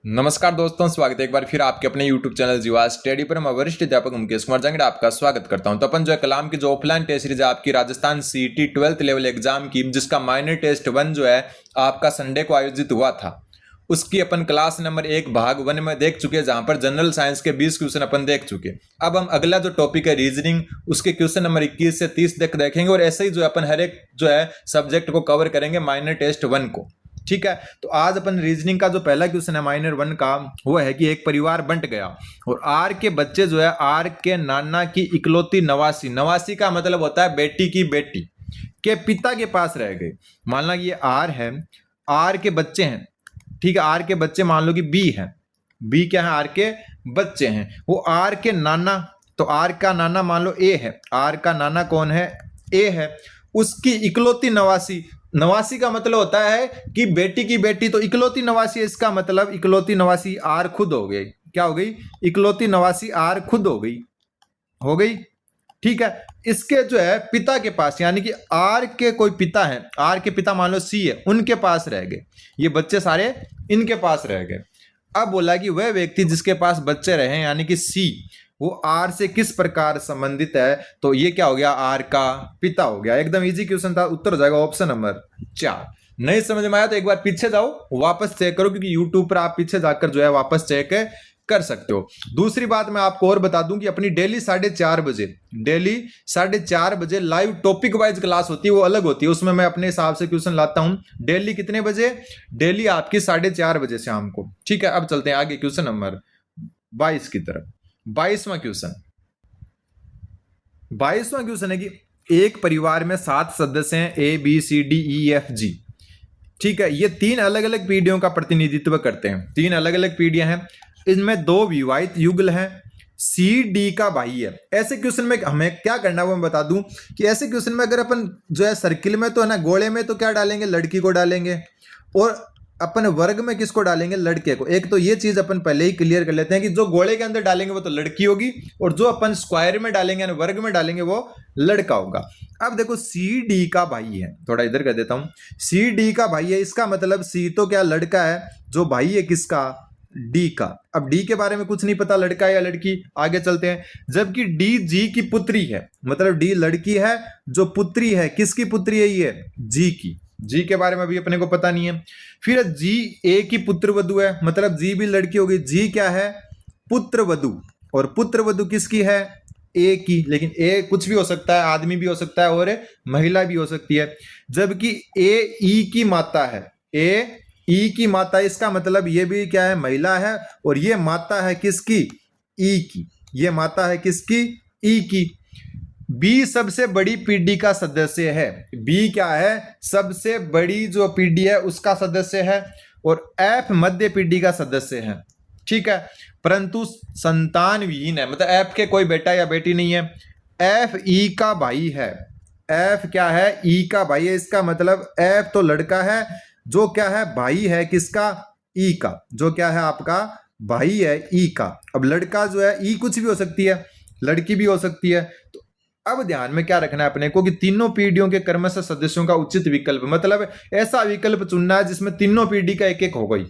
नमस्कार दोस्तों, स्वागत है एक बार फिर आपके अपने YouTube चैनल जीवा स्टडी पर। मैं वरिष्ठ अध्यापक मुकेश कुमार जंगड़ा आपका स्वागत करता हूं। तो अपन जो है कलाम की जो ऑफलाइन टेस्ट सीरीज है आपकी Rajasthan CET 12th level exam की, जिसका माइनर टेस्ट 1 जो है आपका संडे को आयोजित हुआ था, उसकी अपन क्लास नंबर 1 भाग 1 में देख चुके हैं, जहां पर जनरल साइंस के 20 क्वेश्चन अपन देख चुके। अब हम अगला जो टॉपिक है रीजनिंग, उसके क्वेश्चन नंबर 21 से 30 तक देखेंगे और ऐसे ही जो अपन हर एक जो है सब्जेक्ट को कवर करेंगे माइनर टेस्ट 1 को। ठीक है, तो आज अपन रीजनिंग का जो पहला क्वेश्चन है माइनर 1 का, वो है कि एक परिवार बंट गया और आर के बच्चे जो है आर के नाना की इकलौती नवासी, नवासी का मतलब होता है बेटी की बेटी, के पिता के पास रह गए। मान लो ये आर है, आर के बच्चे हैं। ठीक है, आर के बच्चे मान लो कि बी है, बी क्या है, आर के बच्चे हैं। वो आर के नाना, तो आर का नाना मान लो ए है, आर का नाना कौन है, ए है। उसकी इकलौती नवासी, नवासी का मतलब होता है कि बेटी की बेटी, तो इकलौती नवासी, इसका मतलब इकलौती नवासी आर खुद हो गई। क्या हो गई, इकलौती नवासी आर खुद हो गई, हो गई। ठीक है, इसके जो है पिता के पास, यानी कि आर के कोई पिता है, आर के पिता मान लो सी है, उनके पास रह गए। ये बच्चे सारे इनके पास रह गए। अब बोला कि वह व्यक्ति जिसके पास बच्चे रहे, यानी कि सी, वो आर से किस प्रकार संबंधित है, तो ये क्या हो गया, आर का पिता हो गया। एकदम इजी क्वेश्चन था, उत्तर हो जाएगा ऑप्शन नंबर 4। नहीं समझ में आया तो एक बार पीछे जाओ, वापस चेक करो, क्योंकि यूट्यूब पर आप पीछे जाकर जो है वापस चेक कर सकते हो। दूसरी बात मैं आपको और बता दूं कि अपनी डेली 4:30 बजे, डेली 4:30 बजे लाइव टॉपिक वाइज क्लास होती है, वो अलग होती है। उसमें मैं अपने हिसाब से क्वेश्चन लाता हूं। डेली कितने बजे, डेली आपकी 4:30 बजे शाम को। ठीक है, अब चलते हैं आगे क्वेश्चन नंबर 22 की तरफ। 22वां क्वेश्चन, 22वां क्वेश्चन है कि एक परिवार में 7 सदस्य हैं, A B C D E F G. ठीक है, ये 3 अलग अलग पीढ़ियों का प्रतिनिधित्व करते हैं, 3 अलग अलग पीढ़ियां हैं। इनमें 2 विवाहित युगल हैं, सी डी का भाई है। ऐसे क्वेश्चन में हमें क्या करना है वो मैं बता दूं कि ऐसे क्वेश्चन में अगर अपन जो है सर्किल में तो है ना, गोले में तो क्या डालेंगे, लड़की को डालेंगे, और अपन वर्ग में किसको डालेंगे, लड़के को। एक तो ये चीज अपन पहले ही क्लियर कर लेते हैं कि जो गोले के अंदर डालेंगे वो तो लड़की होगी, और जो अपन स्क्वायर में डालेंगे यानी वर्ग में डालेंगे वो लड़का होगा। अब देखो सी डी का भाई है, थोड़ा इधर कर देता हूं, सी डी का भाई है, इसका मतलब सी तो क्या लड़का है, जो भाई है किसका, डी का। अब डी के बारे में कुछ नहीं पता, लड़का है या लड़की, आगे चलते हैं। जबकि डी जी की पुत्री है, मतलब डी लड़की है, जो पुत्री है किसकी पुत्री है, ये जी की। जी के बारे में भी अपने को पता नहीं है। फिर जी ए की पुत्र वधु है, मतलब जी भी लड़की होगी। जी क्या है, पुत्र वधु, और पुत्र वधु किसकी है, ए की। लेकिन ए कुछ भी हो सकता है, आदमी भी हो सकता है और महिला भी हो सकती है। जबकि ए ई की माता है, ए ई की माता, इसका मतलब ये भी क्या है, महिला है, और ये माता है किसकी, ई की। ये माता है किसकी, ई की। बी सबसे बड़ी पीढ़ी का सदस्य है, बी क्या है, सबसे बड़ी जो पीढ़ी है उसका सदस्य है, और एफ मध्य पीढ़ी का सदस्य है। ठीक है, परंतु संतान विहीन है, मतलब एफ के कोई बेटा या बेटी नहीं है। एफ ई का भाई है, एफ क्या है, ई का भाई है। इसका मतलब एफ तो लड़का है, जो क्या है, भाई है किसका, ई का, जो क्या है आपका भाई है ई का। अब लड़का जो है, ई कुछ भी हो सकती है, लड़की भी हो सकती है। तो अब ध्यान में क्या रखना है अपने को कि तीनों पीढ़ियों के क्रमशः सदस्यों का उचित विकल्प, मतलब ऐसा विकल्प चुनना है जिसमें तीनों पीढ़ी का एक एक हो गई।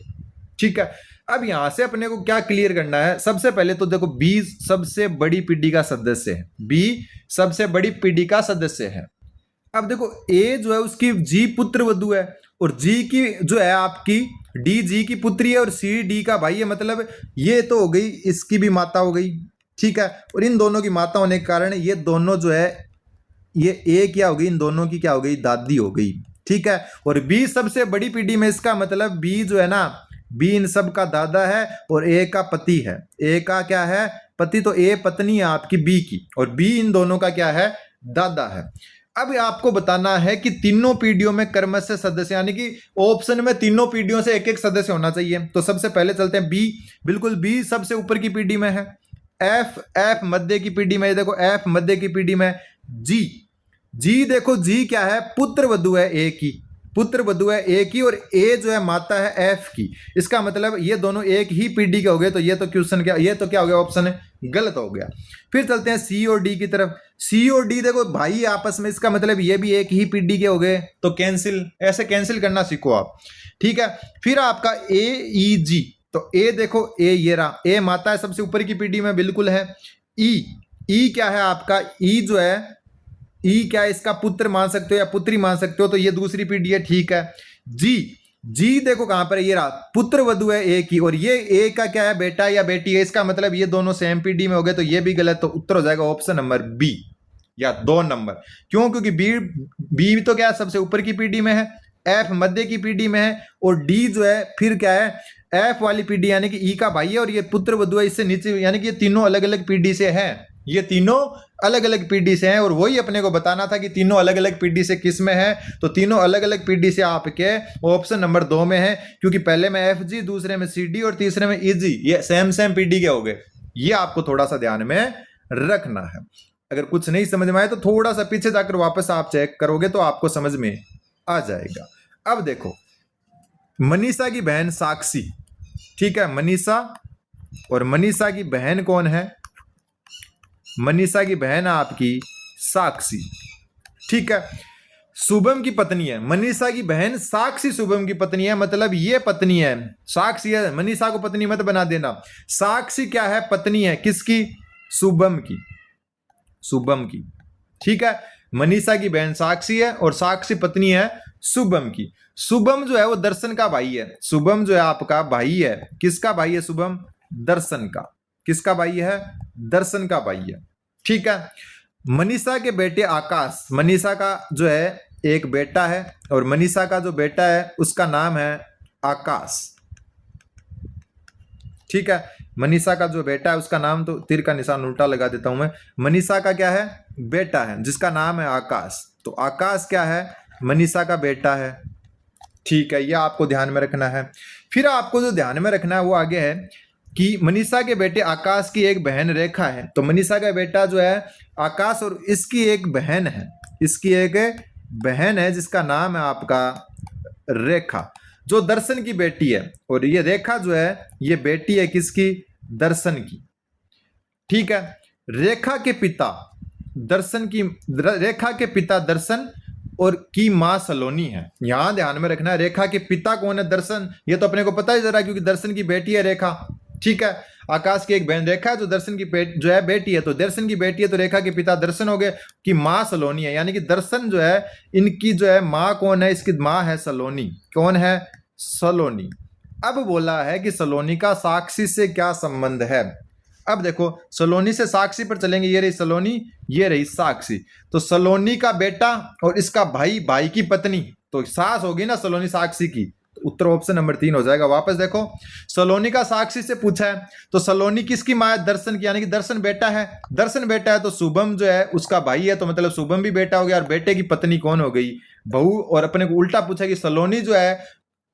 ठीक है, अब यहां से अपने को क्या क्लियर करना है, सबसे पहले तो देखो बी सबसे बड़ी पीढ़ी का सदस्य है, बी सबसे बड़ी पीढ़ी का सदस्य है। अब देखो ए जो है उसकी जी पुत्र वधु है, और जी की जो है आपकी डी जी की पुत्री है, और सी डी का भाई है, मतलब ये तो हो गई इसकी भी माता हो गई। ठीक है, और इन दोनों की माता होने के कारण ये दोनों जो है, ये ए क्या हो गई, इन दोनों की क्या हो गई, दादी हो गई। ठीक है, और बी सबसे बड़ी पीढ़ी में, इसका मतलब बी जो है ना, बी इन सब का दादा है, और ए का पति है। ए का क्या है, पति, तो ए पत्नी है आपकी बी की, और बी इन दोनों का क्या है, दादा है। अब आपको बताना है कि तीनों पीढ़ियों में क्रमशः सदस्य, यानी कि ऑप्शन में तीनों पीढ़ियों से एक एक सदस्य होना चाहिए। तो सबसे पहले चलते हैं बी, बिल्कुल बी सबसे ऊपर की पीढ़ी में है। एफ मध्य की पीढ़ी में, देखो एफ मध्य की पीढ़ी में। जी, जी देखो जी क्या है, पुत्र वधु है ए की, पुत्र वधु है ए की, और ए जो है माता है एफ की। इसका मतलब ये दोनों एक ही पीढ़ी के हो गए, तो ये तो क्वेश्चन क्या, ये तो क्या हो गया, ऑप्शन है गलत हो गया। फिर चलते हैं सी और डी की तरफ। सी और डी देखो भाई आपस में, इसका मतलब ये भी एक ही पीढ़ी के हो गए, तो कैंसिल, ऐसे कैंसिल करना सीखो आप। ठीक है, फिर आपका ए ई जी, तो ए देखो, ए ये रहा, ए माता है सबसे ऊपर की पीढ़ी में बिल्कुल है। ई क्या है आपका, ई जो है, ई क्या है, इसका पुत्र मान सकते हो या पुत्री मान सकते हो, तो ये दूसरी पीढ़ी है, ठीक है। जी देखो कहां पर है, ये रहा, पुत्र वधु है ए की, और ये ए का क्या है, बेटा या बेटी है, इसका मतलब ये दोनों सेम पीढ़ी में हो गए, तो ये भी गलत, तो उत्तर हो जाएगा ऑप्शन नंबर बी या 2 नंबर। क्यों? क्योंकि बी तो क्या है, सबसे ऊपर की पीढ़ी में है, एफ मध्य की पीढ़ी में है, और डी जो है फिर क्या है, एफ वाली पीढ़ी यानी कि ई का भाई है, और ये पुत्र वधु है इससे नीचे, यानी कि ये तीनों अलग अलग पीढ़ी से है, ये तीनों अलग अलग पीढ़ी से हैं, और वही अपने को बताना था कि तीनों अलग अलग पीढ़ी से किस में है, तो तीनों अलग अलग पीढ़ी से आपके ऑप्शन नंबर 2 में है, क्योंकि पहले में एफ जी, दूसरे में सी डी और तीसरे में ई जी, ये सेम पीढ़ी के हो गए। ये आपको थोड़ा सा ध्यान में रखना है। अगर कुछ नहीं समझ में आए तो थोड़ा सा पीछे जाकर वापस आप चेक करोगे तो आपको समझ में आ जाएगा। अब देखो, मनीषा की बहन साक्षी, ठीक है, मनीषा, और मनीषा की बहन कौन है, मनीषा की बहन आपकी साक्षी, ठीक है। शुभम की पत्नी है, मनीषा की बहन साक्षी शुभम की पत्नी है, मतलब ये पत्नी है, साक्षी है, मनीषा को पत्नी मत बना देना। साक्षी क्या है, पत्नी है किसकी, शुभम की, शुभम की, ठीक है। मनीषा की बहन साक्षी है और साक्षी पत्नी है शुभम की। शुभम जो है वो दर्शन का भाई है, शुभम जो है आपका भाई है, किसका भाई है शुभम, दर्शन का, किसका भाई है, दर्शन का भाई है, ठीक है। मनीषा के बेटे आकाश, मनीषा का जो है एक बेटा है, और मनीषा का जो बेटा है उसका नाम है आकाश, ठीक है। मनीषा का जो बेटा है उसका नाम, तो तीर का निशान उल्टा लगा देता हूं मैं, मनीषा का क्या है, बेटा है जिसका नाम है आकाश, तो आकाश क्या है, मनीषा का बेटा है, ठीक है। यह आपको ध्यान में रखना है। फिर आपको जो ध्यान में रखना है वो आगे है कि मनीषा के बेटे आकाश की एक बहन रेखा है, तो मनीषा का बेटा जो है आकाश, और इसकी एक बहन है, इसकी एक बहन है जिसका नाम है आपका रेखा, जो दर्शन की बेटी है, और ये रेखा जो है ये बेटी है किसकी, दर्शन की, ठीक है। रेखा के पिता दर्शन की, रेखा के पिता दर्शन और की मां सलोनी है, यहां ध्यान में रखना है। रेखा के पिता कौन है, दर्शन, ये तो अपने को पता ही जरा, क्योंकि दर्शन की बेटी है रेखा, ठीक है। आकाश की एक बहन रेखा जो दर्शन की जो है बेटी है, तो दर्शन की बेटी है, तो रेखा के पिता दर्शन हो गए, कि मां सलोनी है, यानी कि दर्शन जो है इनकी जो है मां कौन है, इसकी मां है सलोनी, कौन है, सलोनी। अब बोला है कि सलोनी का साक्षी से क्या संबंध है। अब देखो, सलोनी से साक्षी पर चलेंगे, ये रही सलोनी, ये रही साक्षी, तो सलोनी का बेटा और इसका भाई, भाई की पत्नी, तो सास होगी ना सलोनी साक्षी की, तो उत्तर ऑप्शन नंबर 3 हो जाएगा। वापस देखो, सलोनी का साक्षी से पूछा है, तो सलोनी किसकी मां है, दर्शन की, यानी कि दर्शन बेटा है, दर्शन बेटा है, तो शुभम जो है उसका भाई है, तो मतलब शुभम भी बेटा हो गया, और बेटे की पत्नी कौन हो गई, बहू। और अपने को उल्टा पूछा कि सलोनी जो है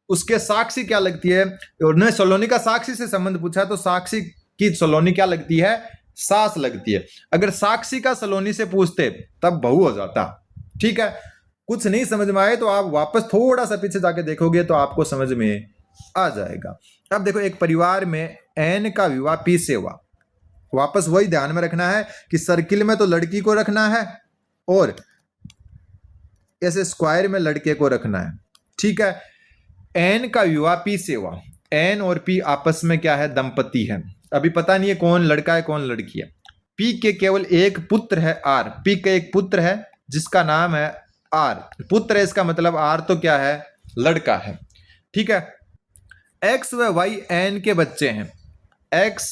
उसके साक्षी क्या लगती है, और ने सलोनी का साक्षी से संबंध पूछा, तो साक्षी की सलोनी क्या लगती है, सास लगती है। अगर साक्षी का सलोनी से पूछते तब बहू हो जाता, ठीक है। कुछ नहीं समझ में आए तो आप वापस थोड़ा सा पीछे जाके देखोगे तो आपको समझ में आ जाएगा। अब देखो, एक परिवार में एन का विवाह पी से हुआ, वापस वही ध्यान में रखना है कि सर्किल में तो लड़की को रखना है और ऐसे स्क्वायर में लड़के को रखना है, ठीक है। एन का विवाह पी से हुआ, एन और पी आपस में क्या है, दंपति है। अभी पता नहीं है कौन लड़का है कौन लड़की है। पी के केवल एक पुत्र है आर, पी का एक पुत्र है जिसका नाम है आर, पुत्र है इसका मतलब आर तो क्या है, लड़का है, ठीक है। एक्स व वाई एन के बच्चे हैं, एक्स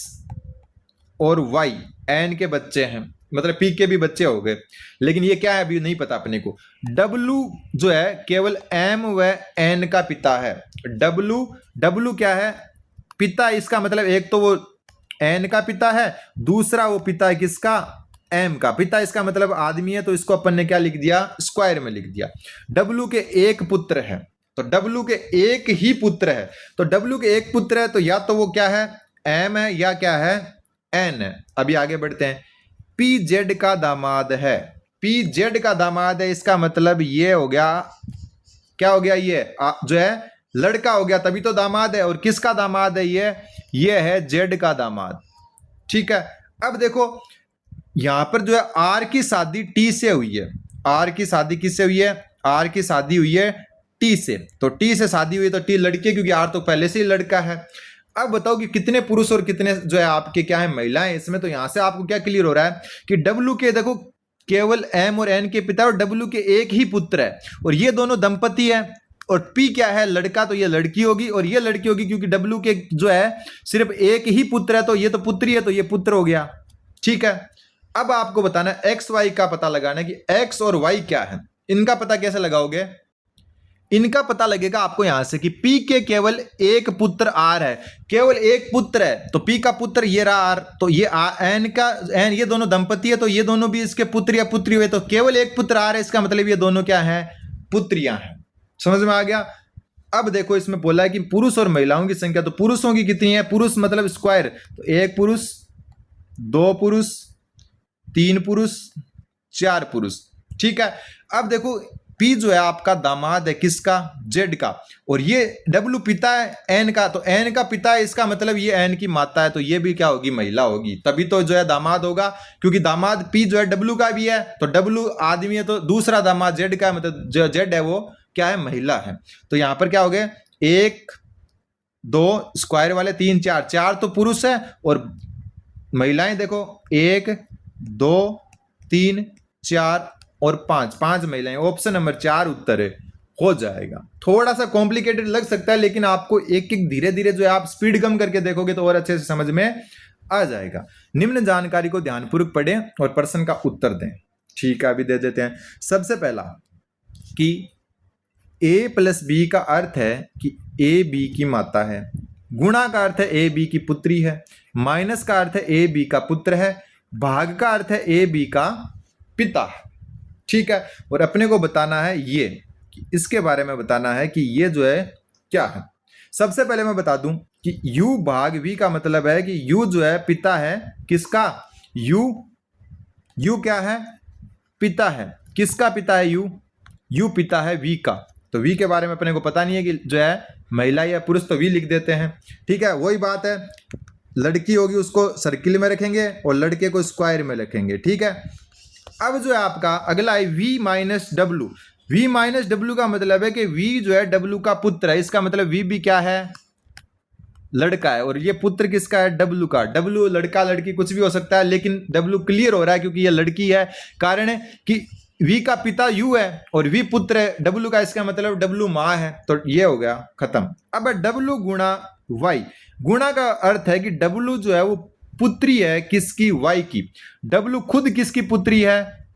और वाई एन के बच्चे हैं, मतलब पी के भी बच्चे हो गए, लेकिन ये क्या है अभी नहीं पता अपने को। डब्लू जो है केवल एम व एन का पिता है, डब्लू क्या है, पिता, इसका मतलब एक तो वो एन का पिता है, दूसरा वो पिता है किसका, एम का। पिता इसका मतलब आदमी है, तो इसको अपन ने क्या लिख दिया, स्क्वायर में लिख दिया। डब्लू के एक पुत्र है, तो डब्लू के एक ही पुत्र है, तो डब्लू के एक पुत्र है, तो या तो वो क्या है, एम है, या क्या है, एन है। अभी आगे बढ़ते हैं। पी जेड का दामाद है, पी जेड का दामाद है, इसका मतलब ये हो गया, क्या हो गया, ये जो है लड़का हो गया, तभी तो दामाद है। और किसका दामाद है, ये है जेड का दामाद, ठीक है। अब देखो यहां पर जो है आर की शादी टी से हुई है, आर की शादी किससे हुई है, आर की शादी हुई है टी से, तो टी से शादी हुई तो टी लड़की, क्योंकि आर तो पहले से ही लड़का है। अब बताओ कि कितने पुरुष और कितने जो है आपके क्या है महिलाएं इसमें। तो यहां से आपको क्या क्लियर हो रहा है कि डब्ल्यू के देखो केवल एम और एन के पिता और डब्ल्यू के एक ही पुत्र है और ये दोनों दंपति है। और पी क्या है लड़का, तो ये लड़की होगी और ये लड़की होगी क्योंकि डब्ल्यू के जो है सिर्फ एक ही पुत्र है तो ये तो पुत्री है तो ये पुत्र हो गया। ठीक है, अब आपको बताना है एक्स वाई का पता लगाना है कि एक्स और वाई क्या है। इनका पता कैसे लगाओगे? इनका पता लगेगा आपको यहां से कि पी के केवल एक पुत्र आर है, केवल एक पुत्र है तो पी का पुत्र ये रहा आर, तो ये एन का एन, ये दोनों दंपति है तो ये दोनों भी इसके पुत्र या पुत्री हुए, तो केवल एक पुत्र आर है, इसका मतलब ये दोनों क्या है? पुत्रियां हैं। समझ में आ गया? अब देखो इसमें बोला है कि पुरुष और महिलाओं की संख्या, तो पुरुषों की कितनी है? पुरुष मतलब स्क्वायर, तो एक पुरुष, दो पुरुष, तीन पुरुष, चार पुरुष। ठीक है, अब देखो पी जो है आपका दामाद है किसका? जेड का, और ये डब्ल्यू पिता है एन का, तो एन का पिता है, इसका मतलब ये एन की माता है तो ये भी क्या होगी? महिला होगी, तभी तो जो है दामाद होगा, क्योंकि दामाद पी जो है डब्ल्यू का भी है, तो डब्ल्यू आदमी है तो दूसरा दामाद जेड का है, मतलब जो जेड है वो क्या है? महिला है। तो यहां पर क्या हो गया? एक, दो, स्क्वायर वाले, तीन, चार, चार तो पुरुष है और महिलाएं देखो एक, दो, तीन, चार और पांच, पांच महिलाएं। ऑप्शन नंबर 4 उत्तर है, हो जाएगा। थोड़ा सा कॉम्प्लिकेटेड लग सकता है लेकिन आपको एक एक धीरे धीरे जो है आप स्पीड कम करके देखोगे तो और अच्छे से समझ में आ जाएगा। निम्न जानकारी को ध्यानपूर्वक पढ़ें और प्रश्न का उत्तर दें। ठीक है, अभी दे देते हैं। सबसे पहला कि ए प्लस बी का अर्थ है कि ए बी की माता है, गुणा का अर्थ है ए बी की पुत्री है, माइनस का अर्थ है ए बी का पुत्र है, भाग का अर्थ है ए बी का पिता है। ठीक है, और अपने को बताना है ये कि इसके बारे में बताना है कि ये जो है क्या है। सबसे पहले मैं बता दूं कि u भाग v का मतलब है कि u जो है पिता है किसका? u क्या है? पिता है। किसका पिता है? u पिता है v का, तो v के बारे में अपने को पता नहीं है कि जो है महिला या पुरुष, तो v लिख देते हैं। ठीक है, वही बात है, लड़की होगी उसको सर्किल में रखेंगे और लड़के को स्क्वायर में रखेंगे। ठीक है, अब जो है आपका अगला है v minus W. v minus W का मतलब है कि v जो है डब्ल्यू का पुत्र है, इसका मतलब v भी क्या है? लड़का है, और ये पुत्र किसका है? डब्ल्यू का। डब्ल्यू लड़का लड़की कुछ भी हो सकता है लेकिन डब्ल्यू क्लियर हो रहा है क्योंकि ये लड़की है। कारण है कि v का पिता u है और v पुत्र है डब्ल्यू का, इसका मतलब डब्ल्यू माँ है, तो ये हो गया खत्म। अब डब्ल्यू गुणा y, गुणा का अर्थ है कि डब्ल्यू जो है वो पुत्री है किसकी? y की। डब्ल्यू खुद किसकी पुत्री है?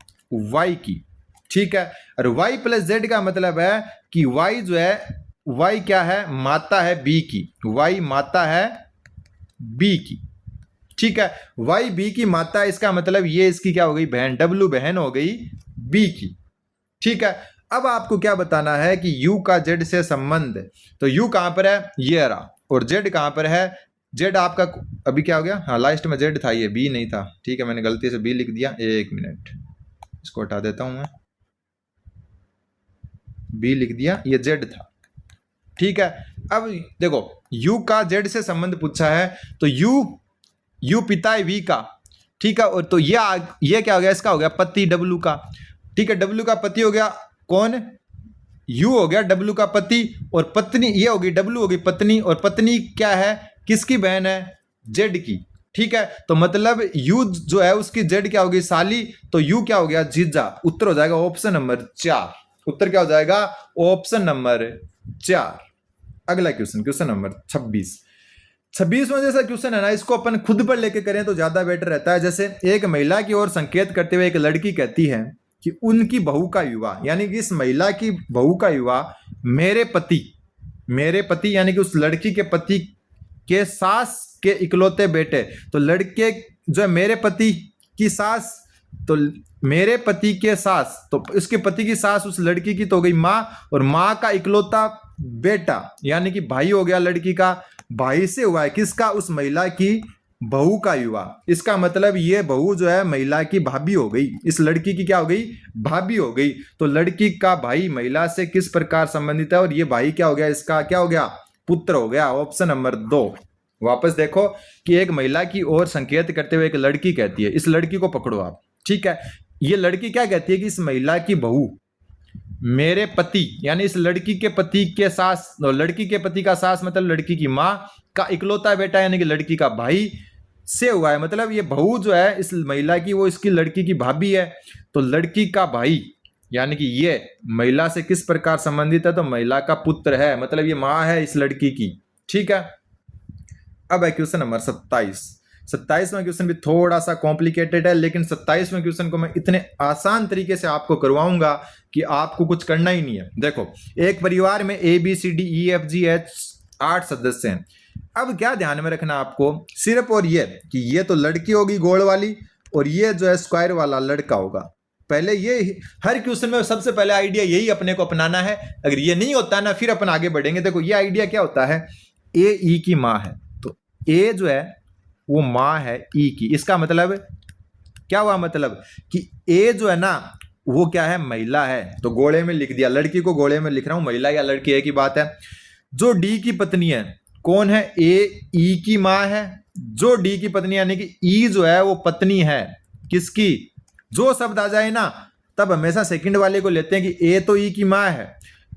y की। ठीक है, और y प्लस जेड का मतलब है कि y जो है, y क्या है? माता है b की, y माता है b की। ठीक है, y b की माता है, इसका मतलब ये इसकी क्या हो गई? बहन। w बहन हो गई b की। ठीक है, अब आपको क्या बताना है कि u का z से संबंध है, तो u कहां पर है? ये रहा, और z कहां पर है? z आपका अभी क्या हो गया? हाँ, लास्ट में z था, ये b नहीं था। ठीक है, मैंने गलती से b लिख दिया, एक मिनट इसको हटा देता हूं मैं, b लिख दिया, ये z था। ठीक है, अब देखो u का z से संबंध पूछा है तो u पिता है v का। ठीक है, और तो ये क्या हो गया? इसका हो गया पति w का। ठीक है, w का पति हो गया कौन? u हो गया w का पति, और पत्नी ये होगी w होगी पत्नी, और पत्नी क्या है? किसकी बहन है? z की। ठीक है, तो मतलब u जो है उसकी z क्या होगी? साली, तो u क्या हो गया? जीजा। उत्तर हो जाएगा ऑप्शन नंबर 4। उत्तर क्या हो जाएगा? Option number 4। अगला क्वेश्चन, क्वेश्चन नंबर 26 में जैसा क्वेश्चन है ना, इसको अपन खुद पर लेके करें तो ज्यादा बेटर रहता है। जैसे एक महिला की ओर संकेत करते हुए एक लड़की कहती है कि उनकी बहू का विवाह, यानी कि इस महिला की बहू का विवाह मेरे पति यानी कि उस लड़की के पति के सास के इकलौते बेटे, तो लड़के जो है मेरे पति की सास, तो मेरे पति के सास, तो इसके पति की सास उस लड़की की तो हो गई माँ, और माँ का इकलौता बेटा यानी कि भाई हो गया लड़की का। भाई से हुआ है किसका? उस महिला की बहू का विवाह। इसका मतलब ये बहू जो है महिला की भाभी हो गई, इस लड़की की क्या हो गई? भाभी हो गई। तो लड़की का भाई महिला से किस प्रकार संबंधित है, और ये भाई क्या हो गया? इसका क्या हो गया? पुत्र हो गया। Option number 2। वापस देखो कि एक महिला की ओर संकेत करते हुए एक लड़की कहती है, इस लड़की को पकड़ो आप। ठीक है, ये लड़की क्या कहती है कि इस महिला की बहू मेरे पति यानी इस लड़की के पति के सास, लड़की के पति का सास मतलब लड़की की माँ का इकलौता बेटा यानी कि लड़की का भाई से हुआ है। मतलब ये बहू जो है इस महिला की वो इसकी लड़की की भाभी है। तो लड़की का भाई यानी कि ये महिला से किस प्रकार संबंधित है, तो महिला का पुत्र है, मतलब ये माँ है इस लड़की की। ठीक है, अब है क्वेश्चन नंबर 27। 27वां क्वेश्चन भी थोड़ा सा कॉम्प्लिकेटेड है, लेकिन 27वें क्वेश्चन को मैं इतने आसान तरीके से आपको करवाऊंगा कि आपको कुछ करना ही नहीं है। देखो, एक परिवार में ABCDEFGH 8 सदस्य हैं। अब क्या ध्यान में रखना आपको, सिर्फ और ये कि ये तो लड़की होगी गोल वाली और ये जो है स्क्वायर वाला लड़का होगा। पहले ये हर क्वेश्चन में सबसे पहले आइडिया यही अपने को अपनाना है। अगर ये नहीं होता ना फिर अपन आगे बढ़ेंगे। देखो ये आइडिया क्या होता है, ए ई की माँ है, तो ए जो है वो माँ है ई की। इसका मतलब क्या हुआ, मतलब कि ए जो है ना वो क्या है, महिला है। तो गोले में लिख दिया, लड़की को गोले में लिख रहा हूं, महिला या लड़की है की बात है। जो डी की पत्नी है कौन है, ए ई की माँ है। जो डी की पत्नी यानी कि ई जो है वो पत्नी है किसकी, जो शब्द आ जाए ना तब हमेशा सेकंड वाले को लेते हैं कि ए तो ई की माँ है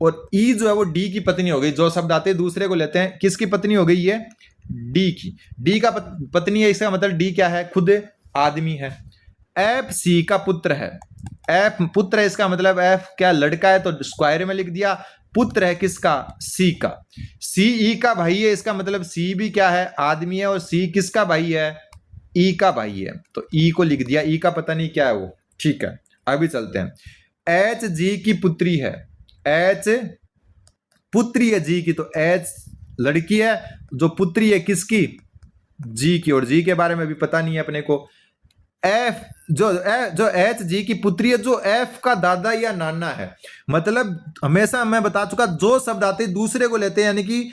और ई जो है वो डी की पत्नी हो गई। जो शब्द आते हैं दूसरे को लेते हैं, किसकी पत्नी हो गई, ये डी की। डी का पत्नी है, इसका मतलब डी क्या है, खुद आदमी है। एफ सी का पुत्र है, एफ पुत्र है, इसका मतलब एफ क्या लड़का है, तो स्क्वायर में लिख दिया। पुत्र है किसका, सी का। सी ई का भाई है, इसका मतलब सी भी क्या है, आदमी है, और सी किसका भाई है, ई का भाई है। तो ई को लिख दिया, ई का पता नहीं क्या है वो। ठीक है, अभी चलते हैं। एच जी की पुत्री है, एच पुत्री है जी की, तो एच लड़की है, जो पुत्री है किसकी, जी की, और जी के बारे में भी पता नहीं है अपने को। एफ जो एच जी की पुत्री है, जो एफ का दादा या नाना है। मतलब हमेशा मैं बता चुका, जो शब्द आते दूसरे को लेते हैं, यानी कि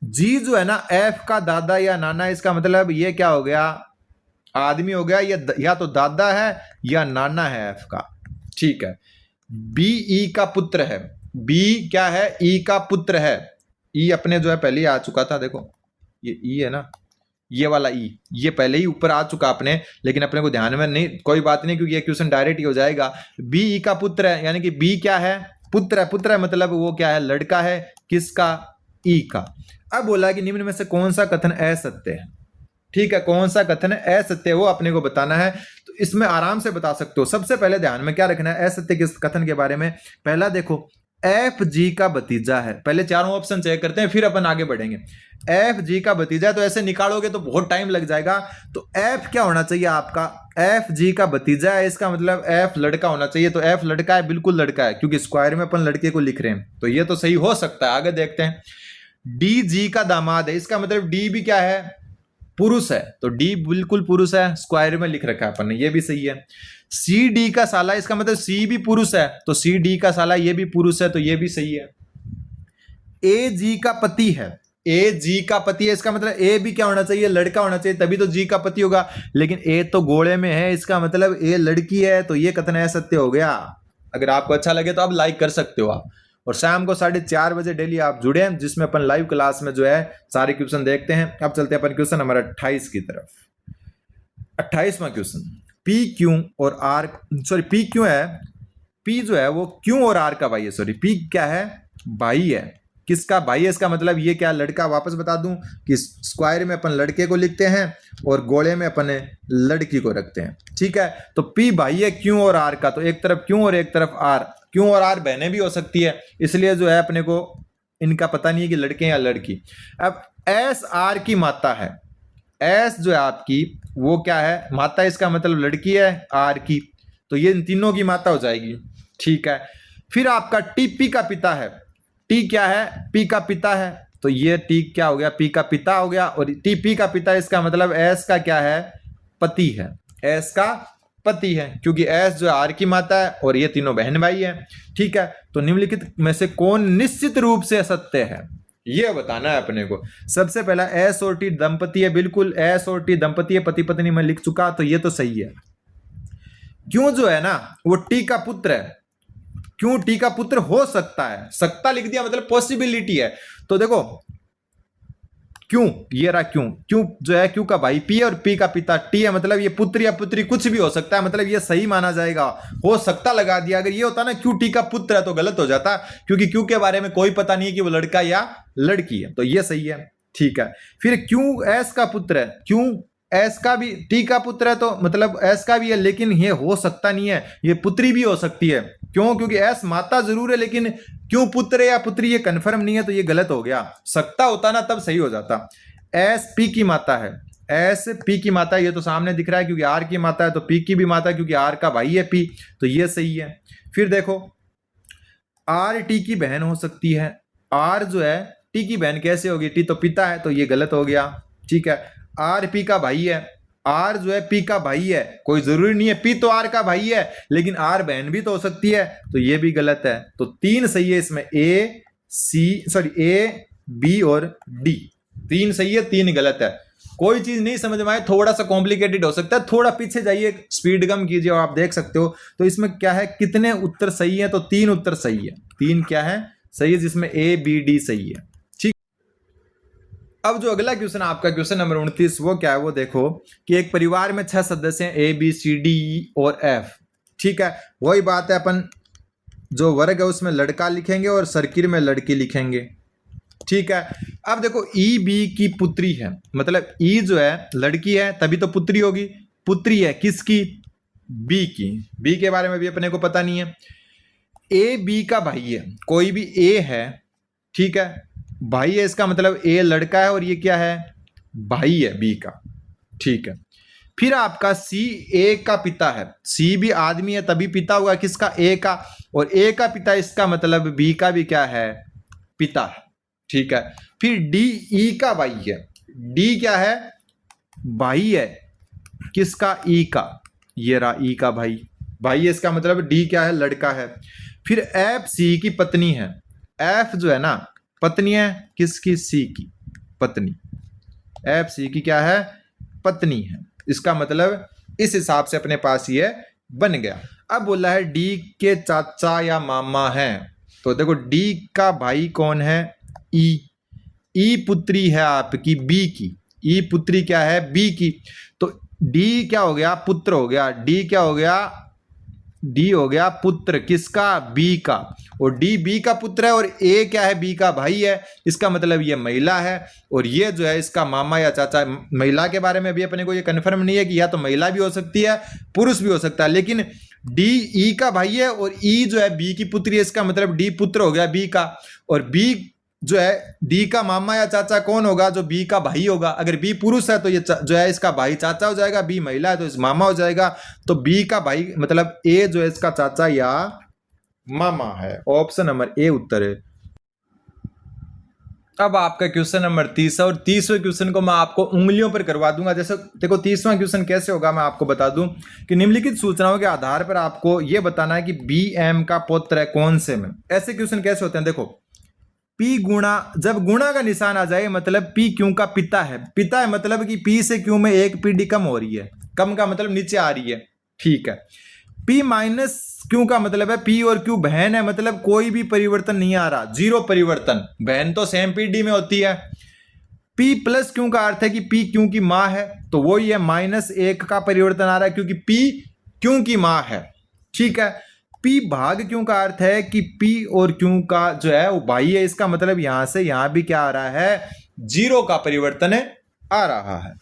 जी जो है ना एफ का दादा या नाना, इसका मतलब ये क्या हो गया, आदमी हो गया, या तो दादा है या नाना है एफ का। ठीक है, बी ई का पुत्र है, बी क्या है, ई का पुत्र है। ई अपने जो है पहले ही आ चुका था, देखो ये ई है ना, ये वाला ई, ये पहले ही ऊपर आ चुका अपने, लेकिन अपने को ध्यान में नहीं, कोई बात नहीं क्योंकि ये क्वेश्चन डायरेक्ट ही हो जाएगा। बी ई का पुत्र है, यानी कि बी क्या है, पुत्र है। पुत्र है मतलब वो क्या है, लड़का है, किसका, ई का। अब बोला कि निम्न में से कौन सा कथन असत्य है। ठीक है, कौन सा कथन असत्य है वो अपने को बताना है। तो इसमें आराम से बता सकते हो। सबसे पहले ध्यान में क्या रखना है असत्य के कथन के बारे में। पहला देखो, एफ जी का भतीजा है। पहले चारों ऑप्शन चेक करते हैं फिर अपन आगे बढ़ेंगे। एफ जी का भतीजा है, तो ऐसे निकालोगे तो बहुत टाइम लग जाएगा। तो एफ क्या होना चाहिए आपका, एफ जी का भतीजा है, इसका मतलब एफ लड़का होना चाहिए। तो एफ लड़का है, बिल्कुल लड़का है, क्योंकि स्क्वायर में अपन लड़के को लिख रहे हैं, तो ये तो सही हो सकता है। आगे देखते हैं। डी जी का दामाद है, इसका मतलब डी भी क्या है, पुरुष है, तो डी बिल्कुल पुरुष है, स्क्वायर में लिख रखा है अपन ने, ये भी सही है। सी डी का साला, इसका मतलब सी भी पुरुष है, तो सी डी का साला ये भी पुरुष है, तो ये भी सही है। ए जी का पति है, ए जी का पति है, इसका मतलब ए भी क्या होना चाहिए, लड़का होना चाहिए, तभी तो जी का पति होगा। लेकिन ए तो गोले में है, इसका मतलब ए लड़की है, तो ये कथन असत्य हो गया। अगर आपको अच्छा लगे तो आप लाइक कर सकते हो आप। और शाम को 4:30 बजे डेली आप जुड़े हैं, जिसमें अपन लाइव क्लास में जो है सारे क्वेश्चन देखते हैं। अब चलते हैं अपन क्वेश्चन नंबर 28 की तरफ। 28वां क्वेश्चन, पी क्यू और आर, सॉरी पी क्यू है, पी जो है वो क्यू और आर का भाई है। सॉरी पी क्या है, भाई है, किसका भाई है, इसका मतलब ये क्या लड़का। वापस बता दूं कि स्क्वायर में अपन लड़के को लिखते हैं और गोले में अपन लड़की को रखते हैं। ठीक है, तो पी भाई है क्यू और आर का, तो एक तरफ क्यू और एक तरफ आर। क्यू और आर बहनें भी हो सकती है, इसलिए जो है अपने को इनका पता नहीं है कि लड़के या लड़की। अब एस आर की माता है, एस जो है आपकी वो क्या है, माता, इसका मतलब लड़की है, आर की, तो ये इन तीनों की माता हो जाएगी। ठीक है, फिर आपका टी पी का पिता है, टी क्या है, पी का पिता है, तो ये टी क्या हो गया, पी का पिता हो गया, और टी पी का पिता, इसका मतलब एस का क्या है, पति है, एस का पति है, क्योंकि एस जो आर की माता है और ये तीनों बहन भाई है। ठीक है, तो निम्नलिखित में से कौन निश्चित रूप से असत्य है, ये बताना है अपने को। सबसे पहला एस और टी दंपति है, बिल्कुल एस और टी दंपति है, पति पत्नी में लिख चुका, तो ये तो सही है। क्यों जो है ना वो टी का पुत्र है, क्यों टी का पुत्र हो सकता है, सकता लिख दिया मतलब पॉसिबिलिटी है। तो देखो क्यों, ये रहा क्यों, क्यों जो है क्यों का भाई पी है और पी का पिता टी है, मतलब ये पुत्र या पुत्री कुछ भी हो सकता है, मतलब ये सही माना जाएगा, हो सकता लगा दिया। अगर ये होता ना क्यों टी का पुत्र है तो गलत हो जाता, क्योंकि क्यों के बारे में कोई पता नहीं है कि वो लड़का या लड़की है, तो ये सही है। ठीक है, फिर क्यों एस का पुत्र है, क्यों एस का भी टी का पुत्र है तो मतलब एस का भी है, लेकिन ये हो सकता नहीं है, ये पुत्री भी हो सकती है। क्यों, क्योंकि एस माता जरूर है लेकिन क्यों पुत्र या पुत्री ये कंफर्म नहीं है, तो ये गलत हो गया। सकता होता ना तब सही हो जाता। एस पी की माता है, एस पी की माता, ये तो सामने दिख रहा है क्योंकि आर की माता है, तो पी की भी माता क्योंकि आर का भाई है पी, तो ये सही है। फिर देखो आर टी की बहन हो सकती है, आर जो है टी की बहन कैसे होगी, टी तो पिता है, तो ये गलत हो गया। ठीक है, आर पी का भाई है, आर जो है पी का भाई है, कोई जरूरी नहीं है पी तो आर का भाई है, लेकिन आर बहन भी तो हो सकती है, तो ये भी गलत है। तो 3 सही है इसमें, ए बी और डी, 3 सही है 3 गलत है। कोई चीज नहीं समझ में आए, थोड़ा सा कॉम्प्लिकेटेड हो सकता है, थोड़ा पीछे जाइए, स्पीड कम कीजिए, आप देख सकते हो। तो इसमें क्या है, कितने उत्तर सही है, तो 3 उत्तर सही है, 3 क्या है सही है, जिसमें ए बी डी सही है। अब जो अगला क्वेश्चन आपका क्वेश्चन नंबर 29, वो क्या है, वो देखो कि एक परिवार में 6 सदस्य हैं, ए बी सी डी ई और एफ। ठीक है, वही बात है, अपन जो वर्ग है उसमें लड़का लिखेंगे और सर्किल में लड़की लिखेंगे। ठीक है, अब देखो ई बी की पुत्री है, मतलब ई जो है लड़की है तभी तो पुत्री होगी, पुत्री है किसकी, बी की, बी के बारे में भी अपने को पता नहीं है। ए बी का भाई है, कोई भी ए है, ठीक है, भाई है, इसका मतलब ए लड़का है और ये क्या है, भाई है बी का। ठीक है, फिर आपका सी ए का पिता है, सी भी आदमी है तभी पिता हुआ किसका, ए का, और ए का पिता इसका मतलब बी का भी क्या है, पिता है। ठीक है, फिर डी ई का भाई है, डी क्या है, भाई है किसका, ई का, ये रहा ई का भाई, भाई है, इसका मतलब डी क्या है, लड़का है। फिर एफ सी की पत्नी है, एफ जो है ना पत्नी है किसकी, सी की पत्नी, एफ सी की क्या है, पत्नी है, इसका मतलब इस हिसाब से अपने पास ये बन गया। अब बोला है डी के चाचा या मामा है, तो देखो डी का भाई कौन है, ई पुत्री है आपकी बी की, ई पुत्री क्या है, बी की, तो डी क्या हो गया, पुत्र हो गया, डी क्या हो गया, डी हो गया पुत्र किसका, बी का, और डी बी का पुत्र है, और ए क्या है, बी का भाई है, इसका मतलब ये महिला है, और ये जो है इसका मामा या चाचा। महिला के बारे में भी अपने को ये कंफर्म नहीं है कि या तो महिला भी हो सकती है पुरुष भी हो सकता है, लेकिन डी ई का भाई है और ई जो है बी की पुत्री है, इसका मतलब डी पुत्र हो गया बी का, और बी जो है डी का मामा या चाचा कौन होगा, जो बी का भाई होगा। अगर बी पुरुष है तो ये जो है इसका भाई चाचा हो जाएगा, बी महिला है तो इस मामा हो जाएगा, तो बी का भाई मतलब ए जो है इसका चाचा या मामा है। ऑप्शन नंबर ए उत्तर है। अब आपका क्वेश्चन नंबर 30 है, और 30वें क्वेश्चन को मैं आपको उंगलियों पर करवा दूंगा। जैसे देखो 30वां क्वेश्चन कैसे होगा, मैं आपको बता दूं कि निम्नलिखित सूचनाओं के आधार पर आपको यह बताना है कि बी एम का पुत्र है कौन से में। ऐसे क्वेश्चन कैसे होते हैं, देखो P गुणा, जब गुणा का निशान आ जाए मतलब P क्यों का पिता है, पिता है मतलब कि P से क्यों में एक पीडी कम हो रही है, कम का मतलब नीचे आ रही है। ठीक है, P माइनस क्यों का मतलब है P और Q बहन है, मतलब कोई भी परिवर्तन नहीं आ रहा, जीरो परिवर्तन, बहन तो सेम पीडी में होती है। P प्लस क्यों का अर्थ है कि P क्यों की मां है, तो वो ही है -1 का परिवर्तन आ रहा है क्योंकि P क्यों की मां है। ठीक है, P भाग क्यों का अर्थ है कि P और Q का जो है वो भाई है, इसका मतलब यहां से यहां भी क्या आ रहा है, जीरो का परिवर्तन आ रहा है।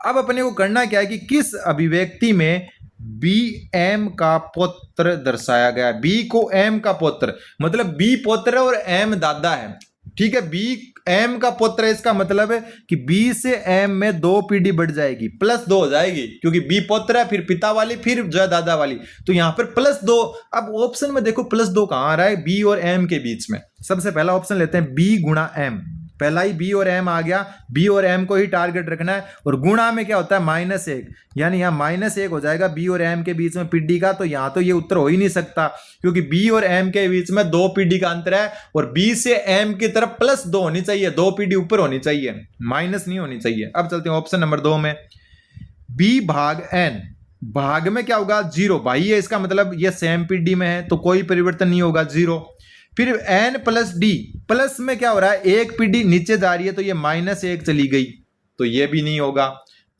अब अपने को करना क्या है कि किस अभिव्यक्ति में बी एम का पुत्र दर्शाया गया, बी को एम का पुत्र, मतलब बी पुत्र है और एम दादा है। ठीक है, बी एम का पुत्र है, इसका मतलब है कि बी से एम में 2 पीढ़ी बढ़ जाएगी, +2 हो जाएगी, क्योंकि बी पुत्र है, फिर पिता वाली, फिर जो है दादा वाली, तो यहां पर +2। अब ऑप्शन में देखो +2 कहां आ रहा है, बी और एम के बीच में। सबसे पहला ऑप्शन लेते हैं, बी गुणा एम, पहला ही बी और एम आ गया, बी और एम को ही टारगेट रखना है, और गुणा में क्या होता है -1, यानी यहाँ -1 हो जाएगा बी और एम के बीच में पीढ़ी का, तो यहाँ तो ये उत्तर हो ही नहीं सकता, क्योंकि बी और एम के बीच में 2 पीढ़ी का अंतर है, और बी से एम की तरफ +2 होनी चाहिए, 2 पीढ़ी ऊपर होनी चाहिए, माइनस नहीं होनी चाहिए। अब चलते हैं ऑप्शन नंबर 2 में, बी भाग एन, भाग में क्या होगा, 0, भाई है, इसका मतलब ये सेम पीढ़ी में है तो कोई परिवर्तन नहीं होगा, 0। फिर n प्लस डी, प्लस में क्या हो रहा है, एक पीडी नीचे जा रही है तो ये -1 चली गई, तो ये भी नहीं होगा।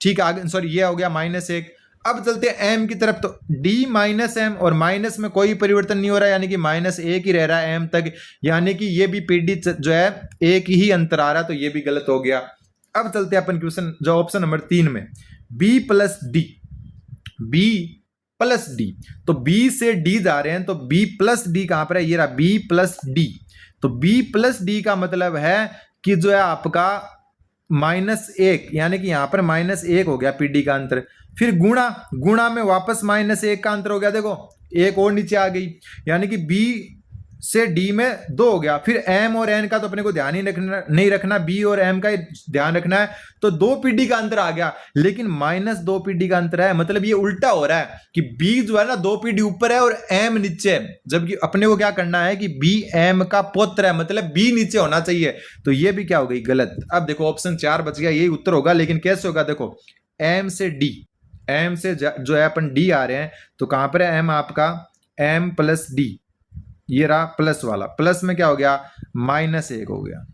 ठीक है, आगे सॉरी ये हो गया -1। अब चलते हैं m की तरफ, तो d माइनस m, और माइनस में कोई परिवर्तन नहीं हो रहा है, यानी कि -1 ही रह रहा है m तक, यानी कि ये भी पीडी जो है एक ही अंतर आ रहा है, तो ये भी गलत हो गया। अब चलते हैं अपन क्वेश्चन जो ऑप्शन नंबर 3 में, b plus D, b plus D, तो b से d जा रहे हैं, तो b प्लस डी कहां पर है, ये रहा b प्लस डी। तो b प्लस डी का मतलब है कि जो है आपका -1, यानी कि यहां पर -1 हो गया पीडी का अंतर। फिर गुणा, गुणा में वापस -1 का अंतर हो गया, देखो एक और नीचे आ गई, यानी कि b से d में 2 हो गया। फिर m और n का तो अपने को ध्यान ही नहीं रखना, b और m का ध्यान रखना है, तो 2 पीडी का अंतर आ गया, लेकिन -2 पीडी का अंतर है, मतलब ये उल्टा हो रहा है कि b जो है ना 2 पीडी ऊपर है और m नीचे है, जबकि अपने को क्या करना है कि b m का पुत्र है, मतलब b नीचे होना चाहिए, तो ये भी क्या हो गई, गलत। अब देखो ऑप्शन 4 बच गया, यही उत्तर होगा, लेकिन कैसे होगा, देखो m से d, m से जो है अपन d आ रहे हैं, तो कहां पर है m आपका, m प्लस डी, ये रहा प्लस वाला, प्लस में क्या हो गया, -1 हो गया।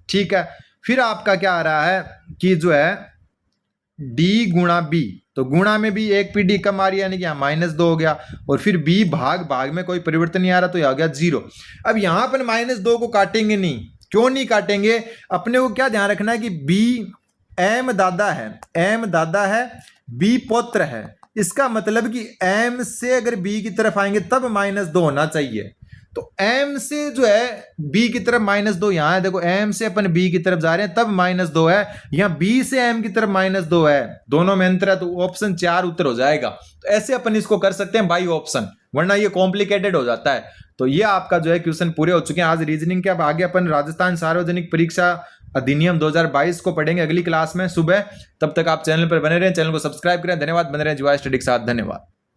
ठीक है, फिर आपका क्या आ रहा है कि जो है d गुणा b, तो गुणा में भी एक पीडी कम आ रही है, यानी कि -2 हो गया, और फिर b भाग, भाग में कोई परिवर्तन नहीं आ रहा, तो ये आ गया 0। अब यहां पर -2 को काटेंगे नहीं, क्यों नहीं काटेंगे, अपने को क्या ध्यान रखना है कि b m दादा है, m दादा है, b पुत्र है, इसका मतलब कि m से अगर b की तरफ आएंगे तब -2 होना चाहिए, तो m से जो है b की तरफ -2 यहां है, देखो m से अपन b की तरफ जा रहे हैं तब -2 है, यहां b से m की तरफ -2 है, दोनों में अंतर है, तो ऑप्शन 4 उत्तर हो जाएगा। तो ऐसे अपन इसको कर सकते हैं बाई ऑप्शन, वरना ये कॉम्प्लिकेटेड हो जाता है। तो ये आपका जो है क्वेश्चन पूरे हो चुके हैं आज रीजनिंग के। अब आगे अपन राजस्थान सार्वजनिक परीक्षा अधिनियम 2022 को पढ़ेंगे अगली क्लास में सुबह। तब तक आप चैनल पर बने रहें, चैनल को सब्सक्राइब करें। धन्यवाद, बने रहें जीवा स्टडी के साथ। धन्यवाद।